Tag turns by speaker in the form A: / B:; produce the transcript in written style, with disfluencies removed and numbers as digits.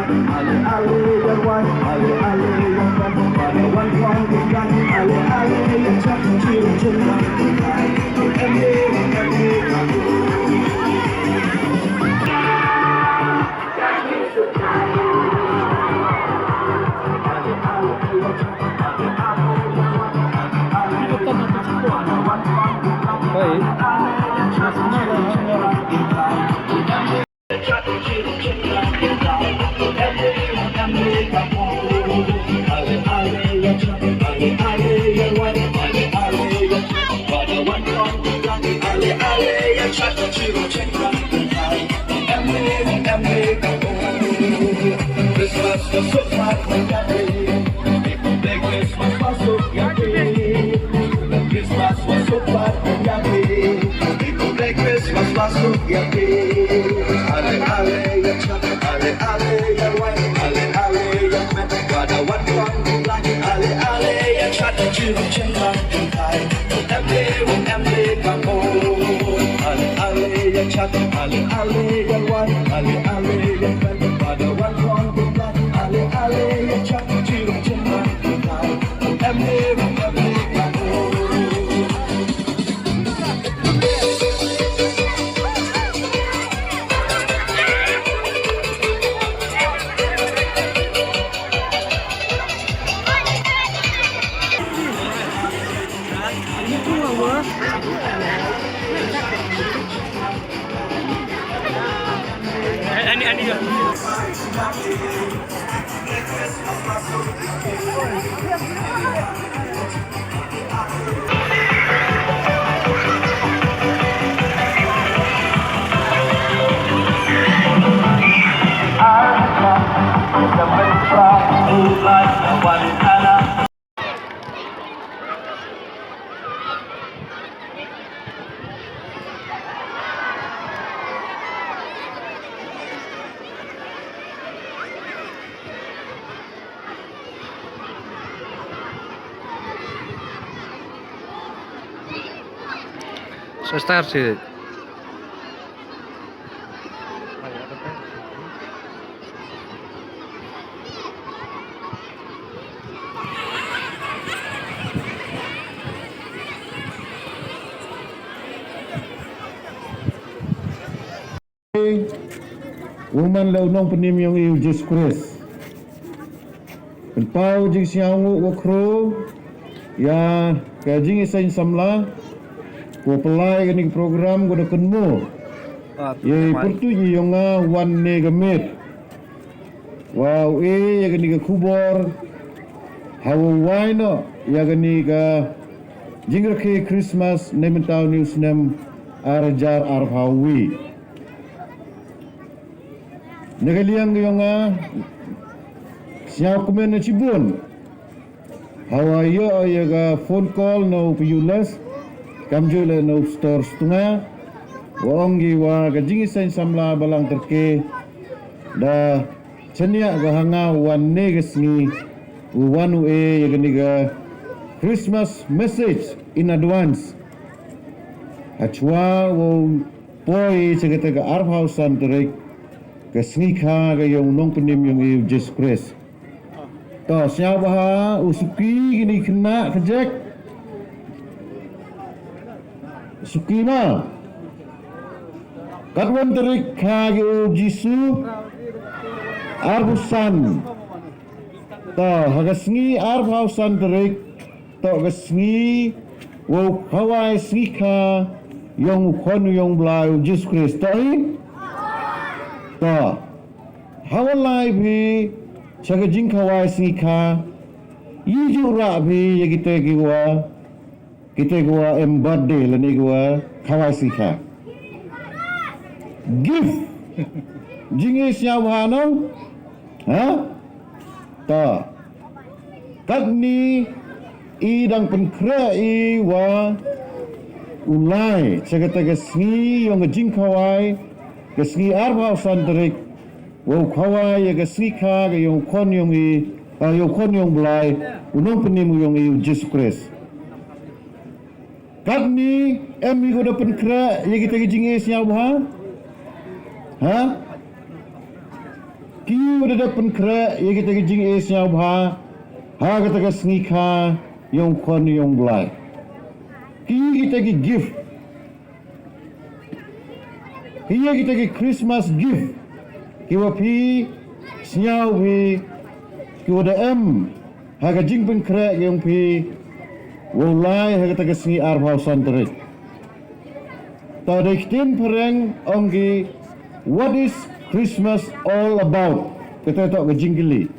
A: ale ale yang white, ale ale yang red, pada wan wan bukan, ale ale yang cakap cium cinta, MD aku. Christmas masuk menjadi Christmas masuk yakin Christmas masuk menjadi Christmas masuk yakin ale-ale yang cantik ale-ale yang white ale-ale yang merah pada wan-wan lagi ale-ale yang cantik cium cinta MD kamu ale-ale yang cantik ale-ale yang white ale-ale yang merah pada wan-wan lagi ale-ale yang cantik cium cinta MD kamu.
B: So started.
C: Woman lau nong penim yang iu Jesus Christ. Pau jing siang wo kro ya ka Jingiaseng Samla ko pelai ni program ko dak mo. Ye pertu ji yonga wan ne gamit. Wow ya ni ka kubor hawo waino ya ni ka Latyrke Christmas nementau news nem arjar arhawi. Nagaliang yonga siya komen na cibun hawa yo ga phone call no piyulas kamjule no store stunga wongi wa ga Jingiaseng Samla Balang Latyrke da chania ga hanga wanne gasni wanu ya ga Christmas message in advance achwa wo poi segata ga arhausan terek kesnika ga yung nong penim yung iu Jesus Christ. To siapa usuki gini kena kejek. Suki na. Katwan terik ka iu Jisu arbusan. To hagasngi arbausan terik to gasngi wo kawai snika yung konu yung blau Jesus Christ. To to hawalai bhi chaga jing khawai sika yiju ra bhi ye kita gwa embody lani gwa khawai sika give jinge sia bhanong ha ta kadni i dang penkra i wa ulai chaga taga sni yong jing khawai gasni arbau santerik wo khawai ya gasni kha ga yung khon yung blai unong penim yung Jesus Christ kadni emi go da penkra ya kita jinge sia ha Kiu udah dapat kre, ya kita ke jing es nyau ha, ha kita ke sengika, yang kon yang belai. Kiu kita ke gift, hiya kita ke Christmas gift, kiwa pi, senyau pi, kiwa da ha ke jing pen kre yang pi, walai ha kita ke sengi arbau santerik. Tau da ikhtin pereng onggi, what is Christmas all about? Kita tak ke jingkili.